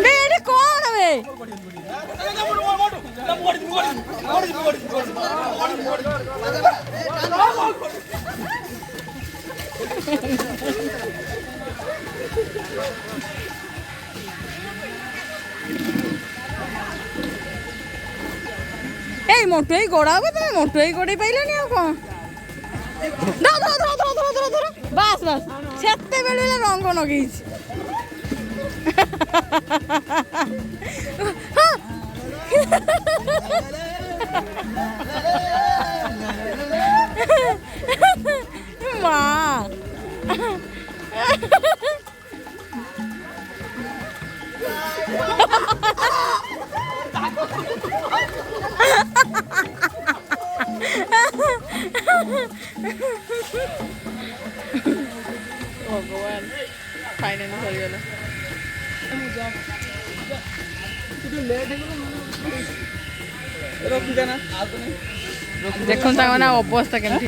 বে এটা কোন বে এই মোটই গোড়াবে তুমি মোটই গোড়াই পাইলানি আর কোন ধরো ধরো ধরো ধরো ধরো ধরো বাস বাস সেতেবেলে রঙ নগেইছি মা ভগবান ফাইনালি সরিগল দেখুন তার মানে অবস্থা কেমন